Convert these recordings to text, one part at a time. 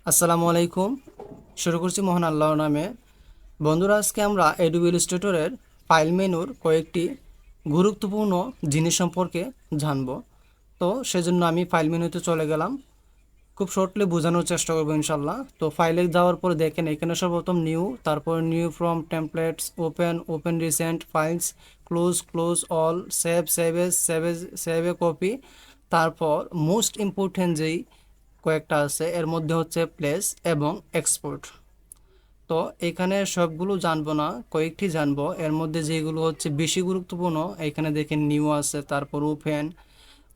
আসসালামু আলাইকুম। শুরু করছি মহান আল্লাহর নামে। বন্ধুরা, আজকে আমরা অ্যাডোবি ইলাস্ট্রেটরের ফাইল মেনুর কয়েকটি গুরুত্বপূর্ণ জিনিস সম্পর্কে জানব। তো সেজন্য আমি ফাইল মেনুতে চলে গেলাম। খুব শর্টলি বোঝানোর চেষ্টা করবো ইনশাল্লাহ। তো ফাইলে যাওয়ার পরে দেখেন এখানে সর্বপ্রথম নিউ, তারপর new from templates, open, open recent files, close, close all, save, save A copy. তারপর মোস্ট ইম্পর্টেন্ট যেই কয়েকটা আছে এর মধ্যে হচ্ছে প্লেস এবং এক্সপোর্ট। তো এখানে সবগুলো জানবো না, কয়েকটি জানবো। এর মধ্যে যেগুলো হচ্ছে বেশি গুরুত্বপূর্ণ এখানে দেখেন নিউ আছে, তারপর open,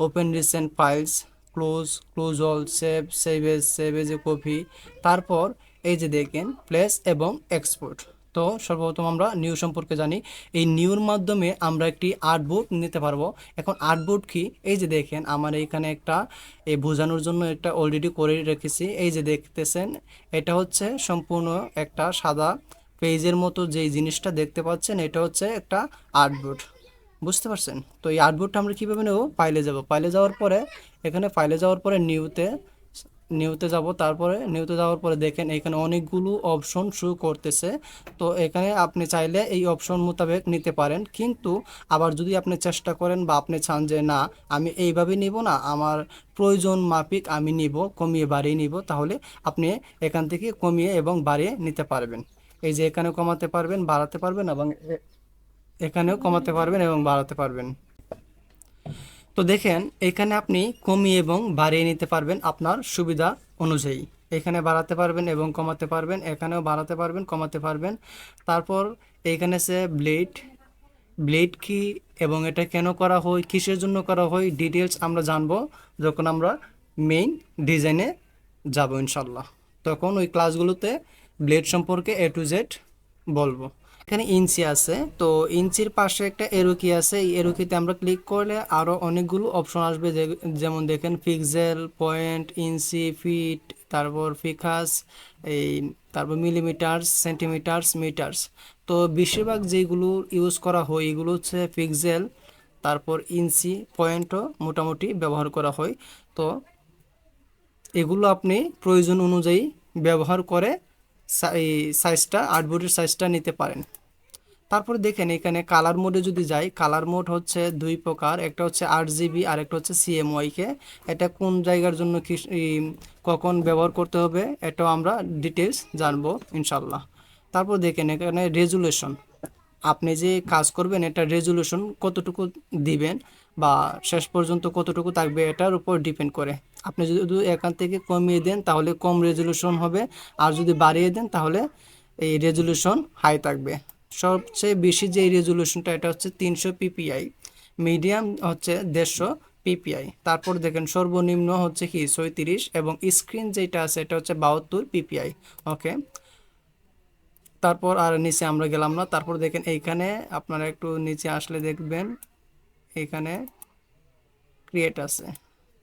open recent files, close, close all, save as a copy. তারপর এই যে দেখেন প্লেস এবং এক্সপোর্ট। তো সর্বপ্রথম আমরা নিউ সম্পর্কে জানি। এই নিউর মাধ্যমে আমরা একটি আর্টবোর্ড নিতে পারবো। এখন আর্টবোর্ড কি, এই যে দেখেন আমার এইখানে একটা এই বোঝানোর জন্য একটা অলরেডি করে রেখেছি। এই যে দেখতেছেন এটা হচ্ছে সম্পূর্ণ একটা সাদা পেজের মতো যেই জিনিসটা দেখতে পাচ্ছেন এটা হচ্ছে একটা আর্টবোর্ড। বুঝতে পারছেন? তো এই আর্টবোর্ডটা আমরা কীভাবে নেব? ফাইলে যাব, ফাইলে যাওয়ার পরে এখানে ফাইলে যাওয়ার পরে নিউতে যাব। তারপরে নিউতে যাওয়ার পরে দেখেন এখানে অনেকগুলো অপশন শো করতেছে। তো এখানে আপনি চাইলে এই অপশন মোতাবেক নিতে পারেন, কিন্তু আবার যদি আপনি চেষ্টা করেন বা আপনি চান যে না আমি এইভাবে নিব না, আমার প্রয়োজন মাফিক আমি নিব, কমিয়ে বাড়িয়ে নিব, তাহলে আপনি এখান থেকে কমিয়ে এবং বাড়িয়ে নিতে পারবেন। এই যে এখানে কমাতে পারবেন, বাড়াতে পারবেন, এবং এখানেও কমাতে পারবেন এবং বাড়াতে পারবেন। তো দেখেন এখানে আপনি কমিয়ে এবং বাড়িয়ে নিতে পারবেন আপনার সুবিধা অনুযায়ী। এখানে বাড়াতে পারবেন এবং কমাতে পারবেন, এখানেও বাড়াতে পারবেন, কমাতে পারবেন। তারপর এইখানে সে ব্লেড কি এবং এটা কেন করা হয়, কিসের জন্য করা হয়, ডিটেলস আমরা জানবো যখন আমরা মেইন ডিজাইনে যাব ইনশাল্লাহ। তখন ওই ক্লাসগুলোতে ব্লেড সম্পর্কে A to Z বলবো। এখানে ইঞ্চি আছে, তো ইঞ্চির পাশে একটা এরো কি আছে, এই এরো কিতে আমরা ক্লিক করলে আরও অনেকগুলো অপশন আসবে, যেমন দেখেন পিক্সেল, পয়েন্ট, ইঞ্চি, ফিট, তারপর ফিকাস, এই তারপর মিলিমিটার্স, সেন্টিমিটার্স, মিটার্স। তো বেশিরভাগ যেগুলো ইউজ করা হয় এগুলো হচ্ছে পিক্সেল, তারপর ইঞ্চি, পয়েন্টও মোটামুটি ব্যবহার করা হয়। তো এগুলো আপনি প্রয়োজন অনুযায়ী ব্যবহার করে এই সাইজটা, আর্টবোর্ডের সাইজটা নিতে পারেন। তারপরে দেখেন এখানে কালার মোডে যদি যাই, কালার মোড হচ্ছে দুই প্রকার, একটা হচ্ছে RGB আর একটা হচ্ছে CMYK। এটা কোন জায়গার জন্য কি কখন ব্যবহার করতে হবে এটাও আমরা ডিটেলস জানবো ইনশাল্লাহ। তারপর দেখেন এখানে রেজুলেশন, আপনি যে কাজ করবেন এটা রেজুলেশন কতটুকু দিবেন বা শেষ পর্যন্ত কতটুকু থাকবে এটার উপর ডিপেন্ড করে। আপনি যদি এখান থেকে কমিয়ে দেন তাহলে কম রেজুলেশন হবে, আর যদি বাড়িয়ে দেন তাহলে এই রেজুলেশন হাই থাকবে। সবচেয়ে বেশি যে রেজুলেশনটা এটা হচ্ছে 300 PPI, মিডিয়াম হচ্ছে 150 PPI। তারপর দেখেন সর্বনিম্ন হচ্ছে কি 36, এবং স্ক্রিন যেটা আছে এটা হচ্ছে 72 PPI। ওকে, তারপর আর নিচে আমরা গেলাম না। তারপর দেখেন এইখানে আপনারা একটু নিচে আসলে দেখবেন এখানে ক্রিয়েট আছে।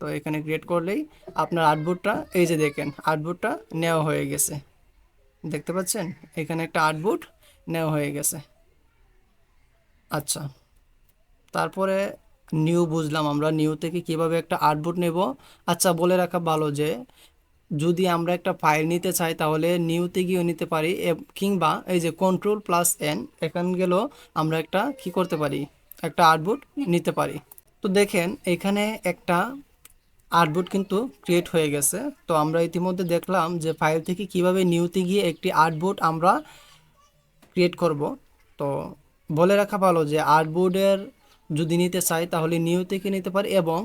তো এখানে ক্রিয়েট করলেই আপনার আর্টবোর্ডটা, এই যে দেখেন আর্টবোর্ডটা নেওয়া হয়ে গেছে, দেখতে পাচ্ছেন এখানে একটা আর্টবোর্ড নেওয়া হয়ে গেছে। আচ্ছা, তারপরে নিউ বুঝলাম আমরা নিউ থেকে কিভাবে একটা আর্টবোর্ড নেব। আচ্ছা, বলে রাখা ভালো যে যদি আমরা একটা ফাইল নিতে চাই তাহলে নিউতে গিয়েও নিতে পারি, কিংবা এই যে Ctrl+N এখান গেলেও আমরা একটা কি করতে পারি, একটা আর্টবোর্ড নিতে পারি। তো দেখেন এখানে একটা আর্টবোর্ড কিন্তু ক্রিয়েট হয়ে গেছে। তো আমরা ইতিমধ্যে দেখলাম যে ফাইল থেকে কিভাবে নিউতে গিয়ে একটি আর্টবোর্ড আমরা ক্রিয়েট করব। তো বলে রাখা ভালো যে আর্টবোর্ডের যদি নিতে চাই তাহলে নিউ থেকে নিতে পারি, এবং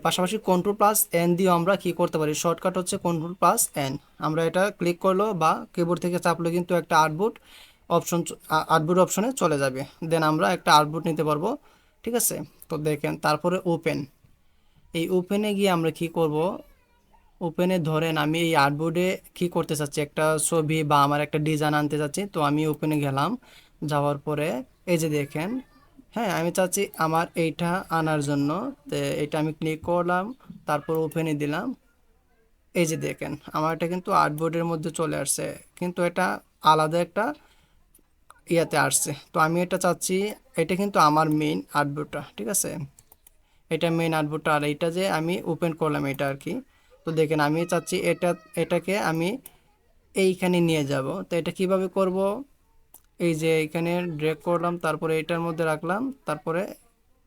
পাশাপাশি Ctrl+N দিয়েও আমরা কি করতে পারি, শর্টকাট হচ্ছে Ctrl+N। আমরা এটা ক্লিক করলো বা কিবোর্ড থেকে চাপলে কিন্তু একটা আর্টবোর্ড অপশনে চলে যাবে, দেন আমরা একটা আর্টবোর্ড নিতে পারবো। ঠিক আছে, তো দেখেন তারপরে ওপেন, এই ওপেনে গিয়ে আমরা কি করব, ওপেনে ধরেন আমি এই আর্টবোর্ডে কি করতে চাচ্ছি, একটা ছবি বা আমার একটা ডিজাইন আনতে চাচ্ছি। তো আমি ওপেনে গেলাম, যাওয়ার পরে এই যে দেখেন, হ্যাঁ আমি চাচ্ছি আমার এইটা আনার জন্য। তো এটা আমি ক্লিক করলাম, তারপর ওপেনে দিলাম। এই যে দেখেন আমার এটা কিন্তু আর্টবোর্ডের মধ্যে চলে আসছে, কিন্তু এটা আলাদা একটা ইয়াতে আসছে। তো আমি এটা চাচ্ছি, এটা কিন্তু আমার মেইন আর্টবোর্ডটা, ঠিক আছে, এটা মেইন আর্টবোর্ডটা, আর এটা যে আমি ওপেন করলাম এটা আর কি। তো তো দেখেন আমি চাচ্ছি এটাকে আমি এইখানে নিয়ে যাব। তো এটা কিভাবে করব, এই যে এইখানে ড্র্যাগ করলাম, তারপরে এটার মধ্যে রাখলাম, তারপরে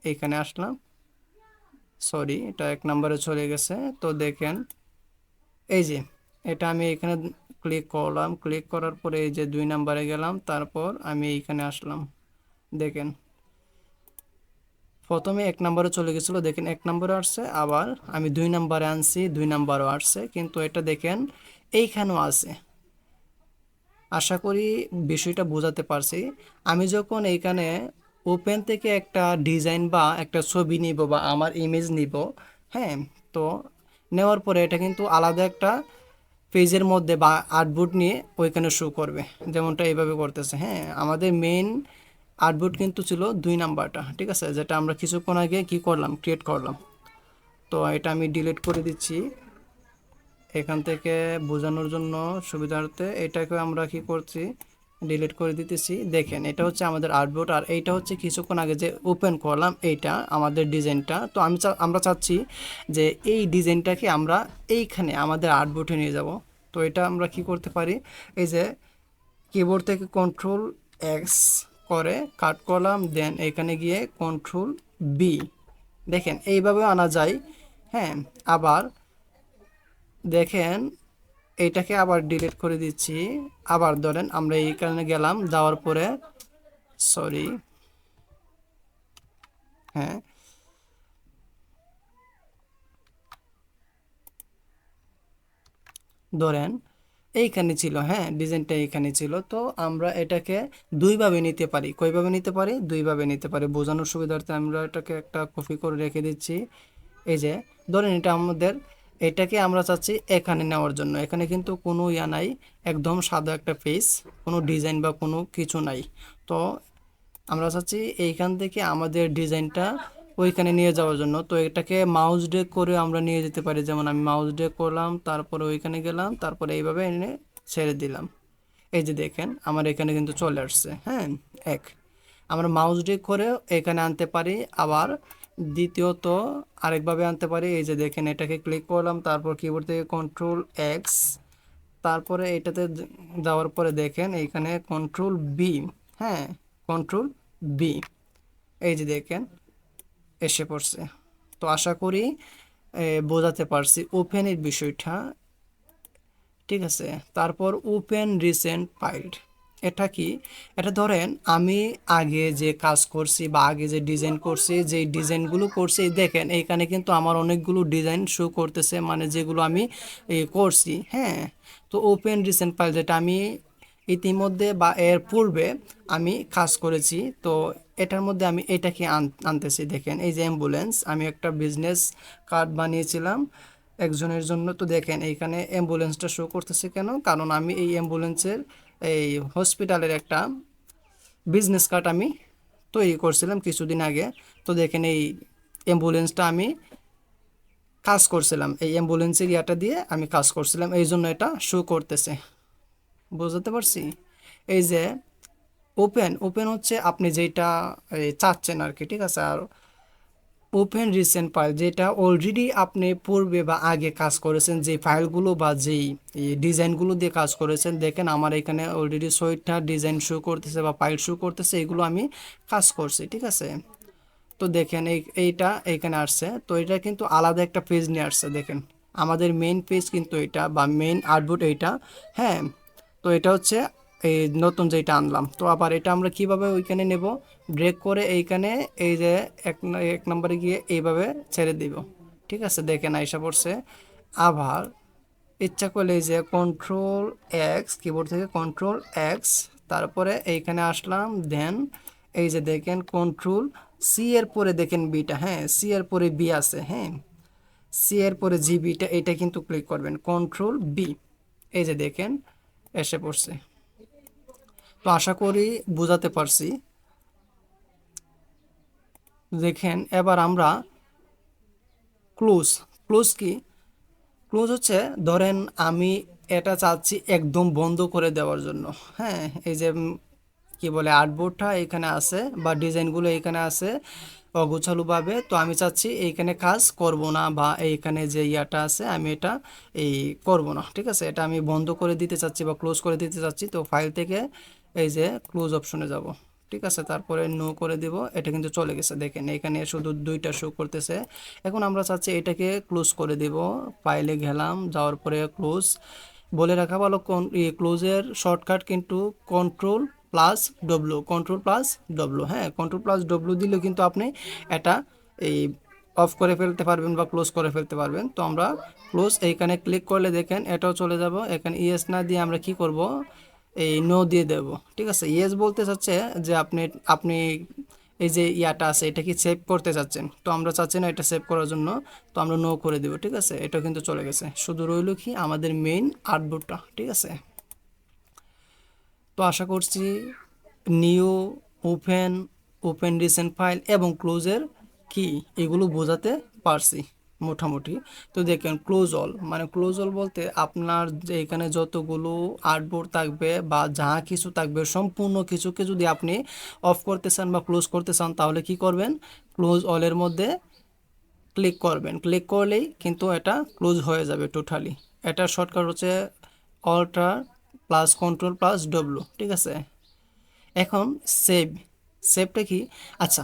এইখানে আসলাম, সরি এটা 1 নম্বরে চলে গেছে। তো দেখেন এই যে এটা আমি এখানে ক্লিক করলাম, ক্লিক করার পরে এই যে 2 নম্বরে গেলাম, তারপর আমি এইখানে আসলাম। দেখেন প্রথমে 1 নম্বরে চলে গেছিলো, দেখেন 1 নম্বরে আসছে, আবার আমি 2 নম্বরে আনছি, 2 নম্বরও আসছে, কিন্তু এটা দেখেন এইখানেও আছে। আশা করি বিষয়টা বোঝাতে পারছি। আমি যখন এইখানে ওপেন থেকে একটা ডিজাইন বা একটা ছবি নিব বা আমার ইমেজ নিব, হ্যাঁ, তো নেওয়ার পরে এটা কিন্তু আলাদা একটা পেজের মধ্যে বা আর্টবোর্ড নিয়ে ওইখানে শো করবে, যেমনটা এইভাবে করতেছে। হ্যাঁ, আমাদের মেইন আর্টবোর্ড কিন্তু ছিল 2 নাম্বারটা, ঠিক আছে, যেটা আমরা কিছুক্ষণ আগে কি করলাম, ক্রিয়েট করলাম। তো এটা আমি ডিলিট করে দিচ্ছি এখান থেকে বোঝানোর জন্য সুবিধার্থে। এটাকে আমরা কি করছি, ডিলিট করে দিতেছি। দেখেন এটা হচ্ছে আমাদের আর্টবোর্ড, আর এইটা হচ্ছে কিছুক্ষণ আগে যে ওপেন করলাম, এইটা আমাদের ডিজাইনটা। তো আমরা চাচ্ছি যে এই ডিজাইনটাকে আমরা এইখানে আমাদের আর্টবোর্ডে নিয়ে যাব। তো এটা আমরা কি করতে পারি, এই যে কিবোর্ড থেকে Ctrl+X করে কাট করলাম, দেন এখানে গিয়ে Ctrl+B, দেখেন এইভাবে আনা যায়। হ্যাঁ, আবার দেখেন এইটাকে আবার ডিলিট করে দিচ্ছি। আবার ধরেন আমরা এইখানে গেলাম, যাওয়ার পরে সরি, হ্যাঁ, ধরেন এইখানে ছিল, হ্যাঁ, ডিজাইনটা এইখানে ছিল। তো আমরা এটাকে দুইভাবে নিতে পারি। কইভাবে নিতে পারি, দুইভাবে নিতে পারি। বোঝানোর সুবিধার্থে আমরা এটাকে একটা কপি করে রেখে দিচ্ছি। এই যে ধরেন এটা আমাদের, এটাকে আমরা চাচ্ছি এখানে নেওয়ার জন্য। এখানে কিন্তু কোনো ইয়া নাই, একদম সাদা একটা পেজ, কোনো ডিজাইন বা কোনো কিছু নাই। তো আমরা চাচ্ছি এইখান থেকে আমাদের ডিজাইনটা ওইখানে নিয়ে যাওয়ার জন্য। তো এটাকে মাউস ড্র্যাগ করে আমরা নিয়ে যেতে পারি, যেমন আমি মাউস ড্র্যাগ করলাম, তারপরে ওইখানে গেলাম, তারপরে এইভাবে এনে ছেড়ে দিলাম। এই যে দেখেন আমার এখানে কিন্তু চলে আসছে। হ্যাঁ, এক আমরা মাউস ড্র্যাগ করে এখানে আনতে পারি, আবার দ্বিতীয়ত আরেকভাবে আনতে পারি। এই যে দেখেন এটাকে ক্লিক করলাম, তারপর কিবোর্ড থেকে Ctrl+X, তারপরে এটাতে যাওয়ার পরে দেখেন এইখানে Ctrl+B, হ্যাঁ, Ctrl+B, এই যে দেখেন এসে পড়ছে। তো আশা করি বোঝাতে পারছি ওপেনের বিষয়টা, ঠিক আছে। তারপর ওপেন রিসেন্ট ফাইল, এটা কি, এটা ধরেন আমি আগে যে কাজ করছি বা আগে যে ডিজাইন করছি, যে ডিজাইনগুলো করছি, দেখেন এইখানে কিন্তু আমার অনেকগুলো ডিজাইন শো করতেছে, মানে যেগুলো আমি করছি। হ্যাঁ, তো ওপেন রিসেন্ট ফাইল যেটা আমি ইতিমধ্যে বা এর পূর্বে আমি কাজ করেছি, তো এটার মধ্যে আমি এটাকে আনতেছি। দেখেন এই যে অ্যাম্বুলেন্স, আমি একটা বিজনেস কার্ড বানিয়েছিলাম একজনের জন্য। তো দেখেন এইখানে অ্যাম্বুলেন্সটা শো করতেছে কেন, কারণ আমি এই অ্যাম্বুলেন্সের এই হসপিটালের একটা বিজনেস কার্ড আমি তৈরি করছিলাম কিছুদিন আগে। তো দেখেন এই অ্যাম্বুলেন্সটা আমি কাজ করছিলাম, এই অ্যাম্বুলেন্সের ইয়াটা দিয়ে আমি কাজ করছিলাম, এই জন্য এটা শো করতেছে। বুঝতে পারছি। এই যে ওপেন, ওপেন হচ্ছে আপনি যেটা চাচ্ছেন আর কি, ঠিক আছে। আর ওপেন রিসেন্ট ফাইল যেটা অলরেডি আপনি পূর্বে বা আগে কাজ করেছেন, যে ফাইলগুলো বা যেই ডিজাইনগুলো দিয়ে কাজ করেছেন। দেখেন আমার এখানে অলরেডি 6টা ডিজাইন শো করতেছে বা ফাইল শো করতেছে, এগুলো আমি কাজ করছি, ঠিক আছে। তো দেখেন এইটা এইখানে আসছে, তো এটা কিন্তু আলাদা একটা পেজ নিয়ে আসছে। দেখেন আমাদের মেইন পেজ কিন্তু এটা, বা মেইন আর্টবোর্ড এইটা। হ্যাঁ, তো এটা হচ্ছে এই নতুন যেটা আনলাম। তো আবার এটা আমরা কিভাবে ওইখানে নেব, ব্রেক করে এইখানে এই যে এক নম্বরে গিয়ে এইভাবে ছেড়ে দিব, ঠিক আছে। দেখেন আইসা পড়ছে। আবার ইচ্ছা করলে এই যে Ctrl+X, কিবোর্ড থেকে Ctrl+X, তারপরে এইখানে আসলাম, দেন এই যে দেখেন Ctrl+C এর পরে দেখেন বিটা, হ্যাঁ, সি এর পরে বি আছে, হ্যাঁ, সি এর পরে জি বিটা, এটা কিন্তু ক্লিক করবেন, Ctrl+B, এই যে দেখেন এসে পড়ছে। তো আশা করি বোঝাতে পারছি। দেখেন এবার আমরা ক্লোজ, ক্লোজ কি, ক্লোজ হচ্ছে ধরেন আমি এটা চাচ্ছি একদম বন্ধ করে দেওয়ার জন্য। হ্যাঁ, এই যে কি বলে আর্টবোর্ডটা এখানে আছে বা ডিজাইনগুলো এখানে আছে, অগোছালোভাবে। তো আমি চাচ্ছি এইখানে কাজ করব না, বা এইখানে যে ইয়াটা আছে আমি এটা এই করব না, ঠিক আছে। এটা আমি বন্ধ করে দিতে চাচ্ছি বা ক্লোজ করে দিতে চাচ্ছি। তো ফাইল থেকে এই যে ক্লোজ অপশনে যাব, ঠিক আছে, তারপরে নো করে দিব। এটা কিন্তু চলে গেছে, দেখেন এখানে শুধু দুইটা শো করতেছে। এখন আমরা চাচ্ছি এটাকে ক্লোজ করে দিব। ফাইলে গেলাম, যাওয়ার পরে ক্লোজ। বলে রাখা ভালো, ক্লোজের শর্টকাট কিন্তু control plus W, control plus W. হ্যাঁ, কন্ট্রোল প্লাস ডব্লু দিলেও কিন্তু আপনি এটা এই অফ করে ফেলতে পারবেন বা ক্লোজ করে ফেলতে পারবেন। তো আমরা ক্লোজ এইখানে ক্লিক করলে দেখেন এটাও চলে যাব। এখানে ইয়েস না দিয়ে আমরা কি করব, এই নো দিয়ে দেব, ঠিক আছে। ইয়েস বলতে চাচ্ছে যে আপনি আপনি এই যে ইয়াটা আছে এটা কি সেভ করতে চাচ্ছেন, তো আমরা চাচ্ছি না এটা সেভ করার জন্য, তো আমরা নো করে দেব, ঠিক আছে। এটা কিন্তু চলে গেছে, শুধু রইল কি আমাদের মেইন আর্টবোর্ডটা, ঠিক আছে। তো আশা করছি new, open, open recent file এবং ক্লোজের কি এগুলো বোঝাতে পারছি মোটামুটি। তো দেখেন ক্লোজ অল, মানে ক্লোজ অল বলতে আপনার যে এখানে যতগুলো আর্টবোর্ড থাকবে বা যা কিছু থাকবে সম্পূর্ণ কিছুকে যদি আপনি অফ করতে চান বা ক্লোজ করতে চান, তাহলে কি করবেন, ক্লোজ অলের মধ্যে ক্লিক করবেন। ক্লিক করলেই কিন্তু এটা ক্লোজ হয়ে যাবে টোটালি। এটার শর্টকাট হচ্ছে alt plus control plus W, ঠিক আছে। এখন সেভ, সেভটা কি, আচ্ছা,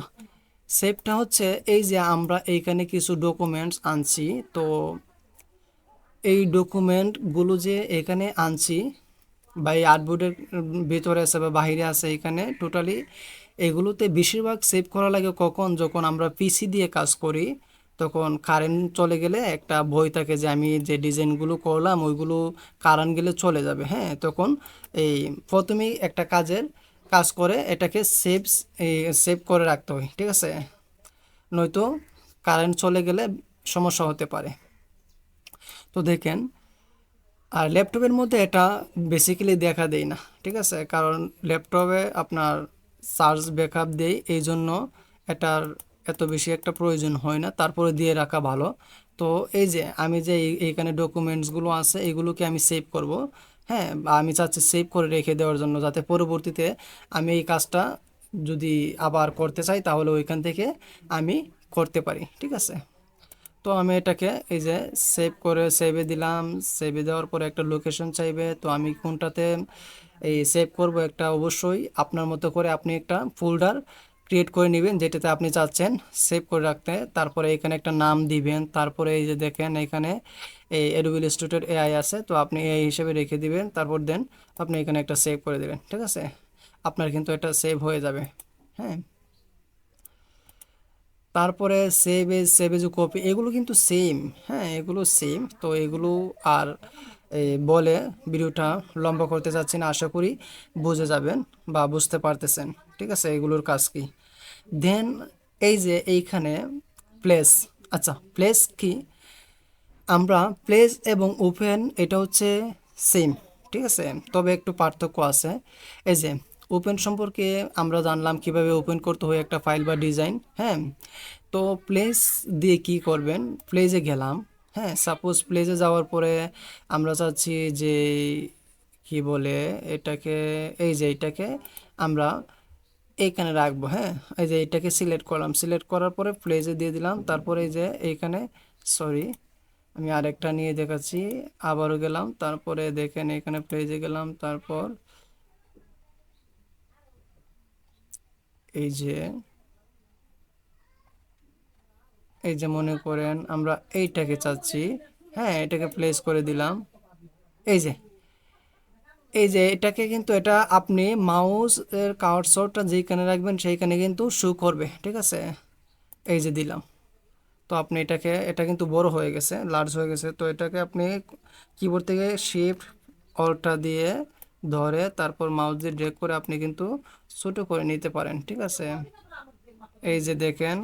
সেভটা হচ্ছে এই যে আমরা এইখানে কিছু ডকুমেন্টস আনছি, তো এই ডকুমেন্টগুলো যে এখানে আনছি বা এই আর্টবোর্ডের ভিতরে আছে বা বাইরে আছে, এখানে টোটালি এগুলোতে বেশিরভাগ সেভ করা লাগে কখন, যখন আমরা পিসি দিয়ে কাজ করি। তখন কারেন্ট চলে গেলে একটা বই থাকে যে আমি যে ডিজাইনগুলো করলাম ওইগুলো কারেন্ট গেলে চলে যাবে। হ্যাঁ, তখন এই প্রথমেই একটা কাজ করে এটাকে সেভ করে রাখতে হয়, ঠিক আছে, নয়তো কারেন্ট চলে গেলে সমস্যা হতে পারে। তো দেখেন, আর ল্যাপটপের মধ্যে এটা বেসিক্যালি দেখা দেয় না, ঠিক আছে, কারণ ল্যাপটপে আপনার চার্জ ব্যাকআপ দেয়, এই জন্য এটার এত বেশি একটা প্রয়োজন হয় না, তারপরে দিয়ে রাখা ভালো। তো এই যে আমি যে এইখানে ডকুমেন্টসগুলো আছে এগুলোকে আমি সেভ করব। হ্যাঁ, বা আমি চাচ্ছি সেভ করে রেখে দেওয়ার জন্য, যাতে পরবর্তীতে আমি এই কাজটা যদি আবার করতে চাই তাহলে ওইখান থেকে আমি করতে পারি, ঠিক আছে। তো আমি এটাকে এই যে সেভ করে সেভে দিলাম। সেভে দেওয়ার পরে একটা লোকেশন চাইবে, তো আমি কোনটাতে এই সেভ করব, একটা অবশ্যই আপনার মতো করে আপনি একটা ফোল্ডার ক্রিয়েট করে নেবেন যেটাতে আপনি চাচ্ছেন সেভ করে রাখতে। তারপরে এখানে একটা নাম দিবেন, তারপরে এই যে দেখেন এখানে এই অ্যাডোবি ইলাস্ট্রেটর এআই আছে, তো আপনি এআই হিসেবে রেখে দিবেন, তারপর দেন আপনি এখানে একটা সেভ করে দেবেন, ঠিক আছে। আপনার কিন্তু এটা সেভ হয়ে যাবে। হ্যাঁ, তারপরে সেভ এজ কপি, এগুলো কিন্তু সেম। হ্যাঁ, এগুলো সেম। তো এগুলো আর বলে ভিডিওটা লম্বা করতে চাচ্ছি না, আশা করি বুঝে যাবেন বা বুঝতে পারতেছেন, ঠিক আছে, এগুলোর কাজ কি। দেন এই যে এইখানে প্লেস, আচ্ছা প্লেস কি, আমরা প্লেস এবং ওপেন এটা হচ্ছে সেম, ঠিক আছে, তবে একটু পার্থক্য আছে। এই যে ওপেন সম্পর্কে আমরা জানলাম কিভাবে ওপেন করতে হয় একটা ফাইল বা ডিজাইন। হ্যাঁ, তো প্লেস দিয়ে কি করবেন, প্লেসে গেলাম। হ্যাঁ, সাপোজ প্লেসে যাওয়ার পরে আমরা চাচ্ছি যে কি বলে এটাকে, এই যে এটাকে আমরা এইখানে রাখবো। হ্যাঁ, এই যে এটাকে সিলেক্ট করলাম, সিলেক্ট করার পরে প্লেসে দিয়ে দিলাম। তারপরে এই যে এইখানে, সরি আমি আরেকটা নিয়ে দেখাচ্ছি, আবারও গেলাম, তারপরে দেখেন এখানে প্লেসে গেলাম, তারপর এই যে মনে করেন আমরা এইটাকে চাচ্ছি। হ্যাঁ, এটাকে প্লেস করে দিলাম। এই যে এটাকে কিন্তু এটা আপনি মাউস এর কার্সরটা যেখানে রাখবেন সেইখানে কিন্তু শো করবে, ঠিক আছে। এই যে দিলাম, তো আপনি এটা কিন্তু বড় হয়ে গেছে, লার্জ হয়ে গেছে। তো এটাকে আপনি কিবোর্ড থেকে শিফট অল্টা দিয়ে ধরে তারপর মাউস দিয়ে ড্র্যাগ করে আপনি কিন্তু ছোট করে নিতে পারেন, ঠিক আছে। এই যে দেখেন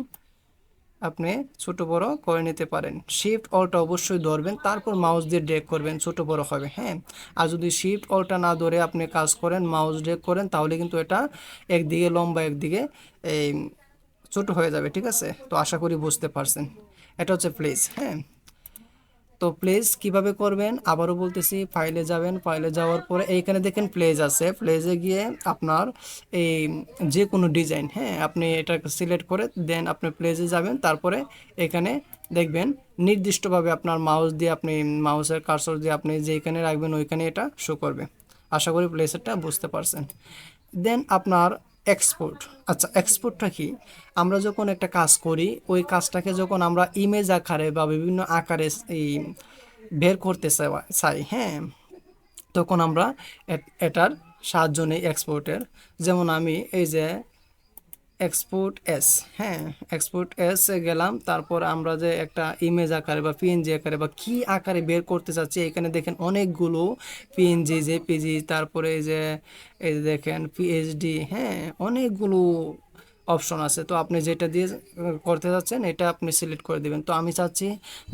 আপনি ছোট বড় করে নিতে পারেন। শিফট অল্টা অবশ্যই ধরবেন, তারপর মাউস দিয়ে ড্র্যাগ করবেন, ছোট বড় হবে। হ্যাঁ, আর যদি শিফট অল্টা না ধরে আপনি কাজ করেন, মাউস ড্র্যাগ করেন, তাহলে কিন্তু এটা একদিকে লম্বা একদিকে এই ছোট হয়ে যাবে, ঠিক আছে। তো আশা করি বুঝতে পারছেন, এটা হচ্ছে প্লেস। হ্যাঁ, তো প্লেস কিভাবে করবেন আবারও বলতেছি, ফাইলে যাবেন, ফাইলে যাওয়ার পরে এইখানে দেখেন প্লেস আছে, প্লেসে গিয়ে আপনার এই যে কোনো ডিজাইন, হ্যাঁ আপনি এটা সিলেক্ট করে দেন আপনি প্লেসে যাবেন, তারপরে এখানে দেখবেন নির্দিষ্টভাবে আপনার মাউস দিয়ে আপনি মাউসের কার্সর দিয়ে আপনি যেখানে রাখবেন ওইখানে এটা শো করবে। আশা করি প্লেসেরটা বুঝতে পারছেন। দেন আপনার এক্সপোর্ট। আচ্ছা, এক্সপোর্টটা কি? আমরা যখন একটা কাজ করি ওই কাজটাকে যখন আমরা ইমেজ আকারে বা বিভিন্ন আকারে এই বের করতে চাই, হ্যাঁ, তখন আমরা এটার সাহায্য নেই এক্সপোর্টের। যেমন আমি এই যে এক্সপোর্ট এস, হ্যাঁ এক্সপোর্ট এস এ গেলাম, তারপর আমরা যে একটা ইমেজ আকারে বা পিএনজি আকারে বা কি আকারে বের করতে চাচ্ছি, এখানে দেখেন অনেকগুলো পিএনজি, জেপিজি, তারপরে এই যে দেখেন পিএইচডি, হ্যাঁ অনেকগুলো অপশন আছে। তো আপনি যেটা দিয়ে করতে যাচ্ছেন এটা আপনি সিলেক্ট করে দিবেন। তো আমি চাচ্ছি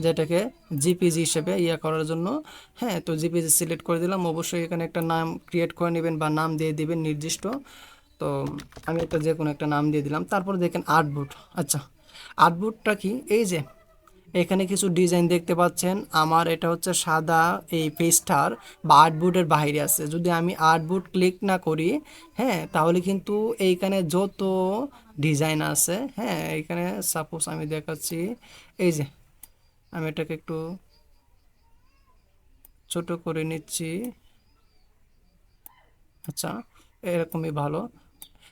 যেটাকে জিপিজি হিসেবে করার জন্য, হ্যাঁ তো জিপিজি সিলেক্ট করে দিলাম। অবশ্যই এখানে একটা নাম ক্রিয়েট করে নেবেন বা নাম দিয়ে দিবেন নির্দিষ্ট। তো আমি একটা যে কোনো একটা নাম দিয়ে দিলাম। তারপর দেখেন আর্টবোর্ড। আচ্ছা, আর্টবোর্ডটা কি? এই যে এখানে কিছু ডিজাইন দেখতে পাচ্ছেন, আমার এটা হচ্ছে সাদা এই পেজটার বা আর্টবোর্ডের বাইরে আছে। যদি আমি আর্টবোর্ড ক্লিক না করি, হ্যাঁ তাহলে কিন্তু এইখানে যত ডিজাইন আছে, হ্যাঁ এইখানে সাপোজ আমি দেখাচ্ছি, এই যে আমি এটাকে একটু ছোট করে নিচ্ছি। আচ্ছা, এরকমই ভালো।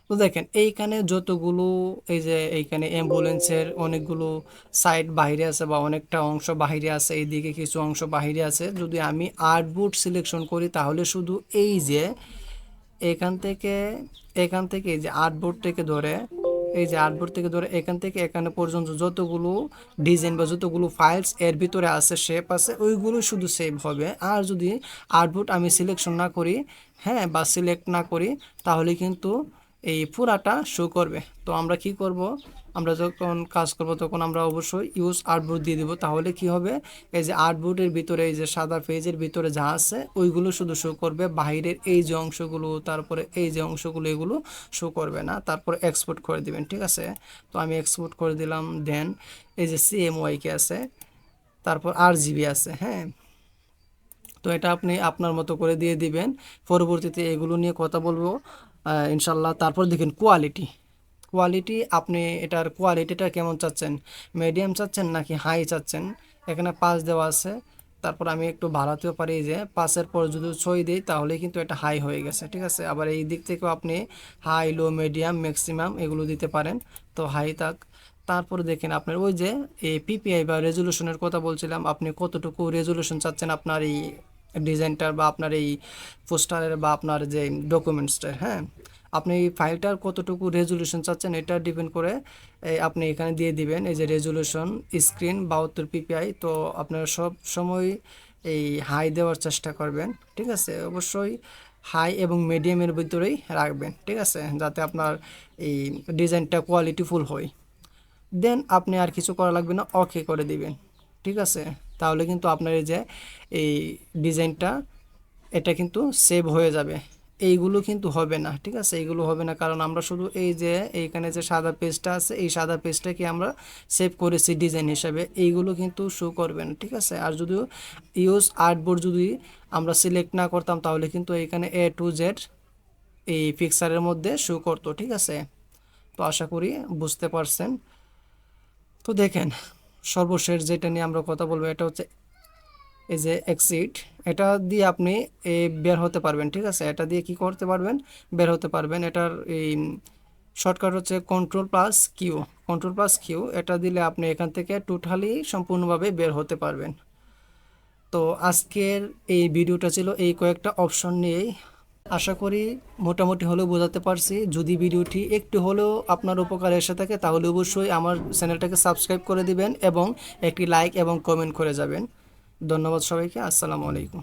তো দেখেন এইখানে যতগুলো এই যে এইখানে অ্যাম্বুলেন্সের অনেকগুলো সাইড বাইরে আছে বা অনেকটা অংশ বাইরে আছে, এইদিকে কিছু অংশ বাইরে আছে। যদি আমি আর্টবোর্ড সিলেকশন করি তাহলে শুধু এই যে এখান থেকে এই যে আর্টবোর্ড থেকে ধরে, এই যে আর্টবোর্ড থেকে ধরে এখান থেকে এখানে পর্যন্ত যতগুলো ডিজাইন বা যতগুলো ফাইলস এর ভিতরে আছে, শেপ আছে, ওইগুলো শুধু সেভ হবে। আর যদি আর্টবোর্ড আমি সিলেকশন না করি, হ্যাঁ বা সিলেক্ট না করি, তাহলে কিন্তু এই পুরাটা শো করবে। তো আমরা কি করব, আমরা যখন কাজ করব তখন আমরা অবশ্যই ইউজ আর্টবোর্ড দিয়ে দিব। তাহলে কি হবে, এই যে আর্টবোর্ডের ভিতরে এই যে সাদা পেজের ভিতরে যা আছে ওইগুলো শুধু শো করবে, বাইরের এই যে অংশগুলো তারপরে এই যে অংশগুলো এগুলো শো করবে না। তারপরে এক্সপোর্ট করে দিবেন, ঠিক আছে। তো আমি এক্সপোর্ট করে দিলাম। দেন এই যে সিএমওয়াইকে আছে, তারপর আরজিবি আছে, হ্যাঁ তো এটা আপনি আপনার মতো করে দিয়ে দিবেন। পরবর্তীতে এগুলো নিয়ে কথা বলবো ইনশাল্লাহ। তারপর দেখেন কোয়ালিটি। কোয়ালিটি আপনি এটার কোয়ালিটিটা কেমন চাচ্ছেন, মিডিয়াম চাচ্ছেন নাকি হাই চাচ্ছেন? এখানে 5 দেওয়া আছে। তারপর আমি একটু বাড়াতেও পারি, যে 5-এর পর যদি 6 দিই তাহলে কিন্তু এটা হাই হয়ে গেছে, ঠিক আছে। আবার এই দিক থেকেও আপনি হাই, লো, মিডিয়াম, ম্যাক্সিমাম এগুলো দিতে পারেন। তো হাই থাক। তারপরে দেখেন আপনার ওই যে এই পিপিআই বা রেজুলেশনের কথা বলছিলাম, আপনি কতটুকু রেজুলেশন চাচ্ছেন আপনার এই ডিজাইনটার বা আপনার এই পোস্টারের বা আপনার যে ডকুমেন্টসটার, হ্যাঁ আপনি এই ফাইলটার কতটুকু রেজুলেশন চাচ্ছেন এটা ডিপেন্ড করে আপনি এখানে দিয়ে দিবেন। এই যে রেজুলেশন স্ক্রিন 72 পিপিআই। তো আপনারা সব সময় এই হাই দেওয়ার চেষ্টা করবেন, ঠিক আছে। অবশ্যই হাই এবং মিডিয়ামের ভিতরেই রাখবেন, ঠিক আছে, যাতে আপনার এই ডিজাইনটা কোয়ালিটিফুল হয়। দেন আপনি আর কিছু করা লাগবে না, ওকে করে দিবেন, ঠিক আছে। তাহলে কিন্তু আপনার এই যে এই ডিজাইনটা এটা কিন্তু সেভ হয়ে যাবে। এইগুলো কিন্তু হবে না, ঠিক আছে, এইগুলো হবে না, কারণ আমরা শুধু এই যে এইখানে যে সাদা পেজটা আছে এই সাদা পেজটাকে আমরা সেভ করেছি ডিজাইন হিসাবে, এইগুলো কিন্তু শো করবে না, ঠিক আছে। আর যদিও ইউজ আর্টবোর্ড যদি আমরা সিলেক্ট না করতাম তাহলে কিন্তু এইখানে A to Z এই পিকচারের মধ্যে শো করতো, ঠিক আছে। তো আশা করি বুঝতে পারছেন। তো দেখেন সর্বশেষ যেটা নিয়ে আমরা কথা বলবো এটা হচ্ছে এই যে এক্সিট। এটা দিয়ে আপনি বের হতে পারবেন, ঠিক আছে। এটা দিয়ে কি করতে পারবেন, বের হতে পারবেন। এটার এই শর্টকাট হচ্ছে কন্ট্রোল+Q। কন্ট্রোল+Q এটা দিলে আপনি এখান থেকে টোটালি সম্পূর্ণভাবে বের হতে পারবেন। তো আজকের এই ভিডিওটা ছিল এই কয়েকটা অপশন নিয়েই। আশা করি মোটামুটি হলেও বোঝাতে পারছি। যদি ভিডিওটি একটু হলেও আপনার উপকারে এসে থাকে তাহলে অবশ্যই আমার চ্যানেলটাকে সাবস্ক্রাইব করে দিবেন এবং একটি লাইক এবং কমেন্ট করে যাবেন। ধন্যবাদ সবাইকে। আসসালামু আলাইকুম।